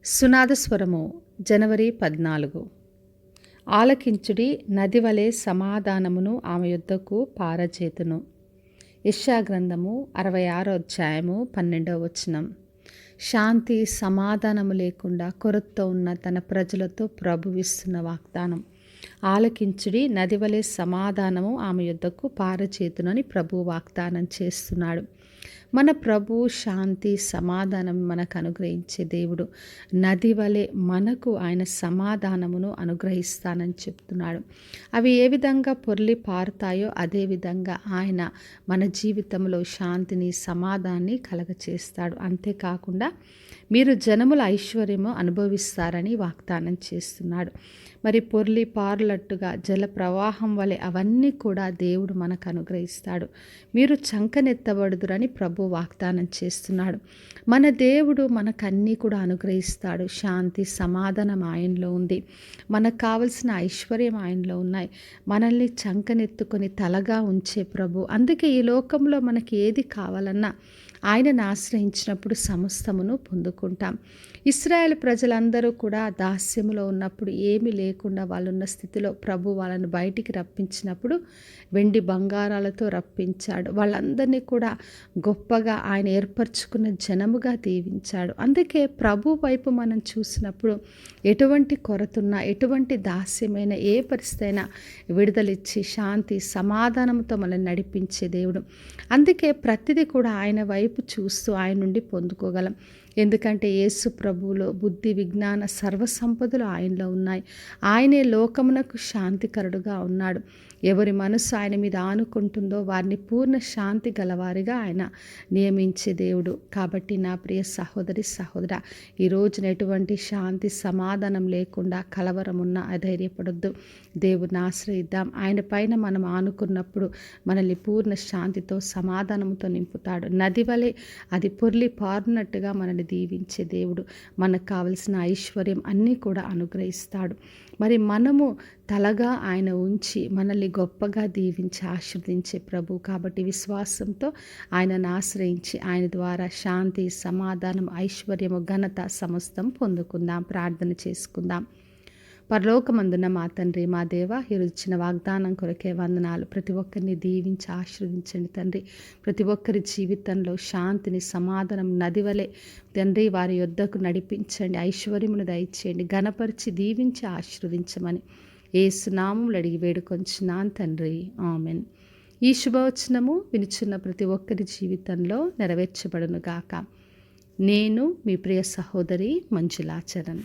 సునాదస్వరము జనవరి 14. ఆలకించుడి, నదివలె సమాధానమును ఆమె యొద్దకు పారచేతును. యెషయా గ్రంథము 66వ అధ్యాయము 12వ వచనం. శాంతి సమాధానము లేకుండా కొరతతో ఉన్న తన ప్రజలతో ప్రభువిస్తున్న వాగ్దానం. ఆలకించుడి, నదివలె సమాధానము ఆమె యొద్దకు పారచేతునని ప్రభు వాగ్దానం చేస్తున్నాడు. మన ప్రభు శాంతి సమాధానం మనకు అనుగ్రహించే దేవుడు. నది వలె మనకు ఆయన సమాధానమును అనుగ్రహిస్తానని చెప్తున్నాడు. అవి ఏ విధంగా పొర్లి పారుతాయో అదేవిధంగా ఆయన మన జీవితంలో శాంతిని సమాధానాన్ని కలగచేస్తాడు. అంతేకాకుండా మీరు జనముల ఐశ్వర్యము అనుభవిస్తారని వాగ్దానం చేస్తున్నాడు. మరి పొర్లి పారులట్టుగా జల ప్రవాహం వలె అవన్నీ కూడా దేవుడు మనకు అనుగ్రహిస్తాడు. మీరు చంకనెత్తబడుదురని ప్రభు వాగ్దానం చేస్తున్నాడు. మన దేవుడు మనకన్నీ కూడా అనుగ్రహిస్తాడు. శాంతి సమాధానం ఆయనలో ఉంది. మనకు కావలసిన ఐశ్వర్యం ఆయనలో ఉన్నాయి. మనల్ని చంకనెత్తుకొని తలగా ఉంచే ప్రభు. అందుకే ఈ లోకంలో మనకి ఏది కావాలన్నా ఆయనను ఆశ్రయించినప్పుడు సమస్తమును పొందుకుంటాం. ఇశ్రాయేలు ప్రజలందరూ కూడా దాస్యములో ఉన్నప్పుడు ఏమీ లేకుండా వాళ్ళున్న స్థితిలో ప్రభు వాళ్ళని బయటికి రప్పించినప్పుడు వెండి బంగారాలతో రప్పించాడు. వాళ్ళందరినీ కూడా గొప్పగా ఆయన ఏర్పరచుకున్న జనముగా దీవించాడు. అందుకే ప్రభు వైపు మనం చూసినప్పుడు ఎటువంటి కొరతున్నా, ఎటువంటి దాస్యమైన ఏ పరిస్థితి అయినా విడుదలిచ్చి శాంతి సమాధానంతో మనల్ని నడిపించే దేవుడు. అందుకే ప్రతిదీ కూడా ఆయన వైపు చూస్తూ ఆయన నుండి పొందుకోగలం. ఎందుకంటే యేసు ప్రభువులో బుద్ధి విజ్ఞాన సర్వసంపదలు ఆయనలో ఉన్నాయి. ఆయనే లోకమునకు శాంతికరుడుగా ఉన్నాడు. ఎవరి మనసు ఆయన మీద ఆనుకుంటుందో వారిని పూర్ణ శాంతి గలవారిగా ఆయన నియమించే దేవుడు. కాబట్టి నా ప్రియ సహోదరి సహోదరా, ఈ రోజున ఎటువంటి శాంతి సమాధానం లేకుండా కలవరం ఉన్నా అధైర్యపడొద్దు. దేవుని ఆశ్రయిద్దాం. ఆయన పైన మనం ఆనుకున్నప్పుడు మనల్ని పూర్ణ శాంతితో సమాధానంతో నింపుతాడు. నది వలె అది పొర్లి పారునట్టుగా మనల్ని దీవించే దేవుడు. మనకు కావలసిన ఐశ్వర్యం అన్నీ కూడా అనుగ్రహిస్తాడు. మరి మనము తలగా ఆయన ఉంచి మనల్ని గొప్పగా దీవించి ఆశీర్వదించే ప్రభు. కాబట్టి విశ్వాసంతో ఆయనను ఆశ్రయించి ఆయన ద్వారా శాంతి సమాధానం ఐశ్వర్యము ఘనత సమస్తం పొందుకుందాం. ప్రార్థన చేసుకుందాం. పరలోకమందున్న మా తండ్రి, మా దేవ, ఈరోజు ఇచ్చిన వాగ్దానం కొరకే వందనాలు. ప్రతి ఒక్కరిని దీవించి ఆశీర్వదించండి తండ్రి. ప్రతి ఒక్కరి జీవితంలో శాంతిని సమాధానం నదివలే తండ్రి వారి యొద్దకు నడిపించండి. ఐశ్వర్యమును దయచేయండి. ఘనపరిచి దీవించి ఆశీర్వదించమని యేసు నామములో అడిగి వేడుకొంచున్నాను తండ్రి. ఆమెన్. ఈ శుభవచనము వినుచున్న ప్రతి ఒక్కరి జీవితంలో నెరవేర్చబడును గాక. నేను మీ ప్రియ సహోదరి మంజులా చరణ్.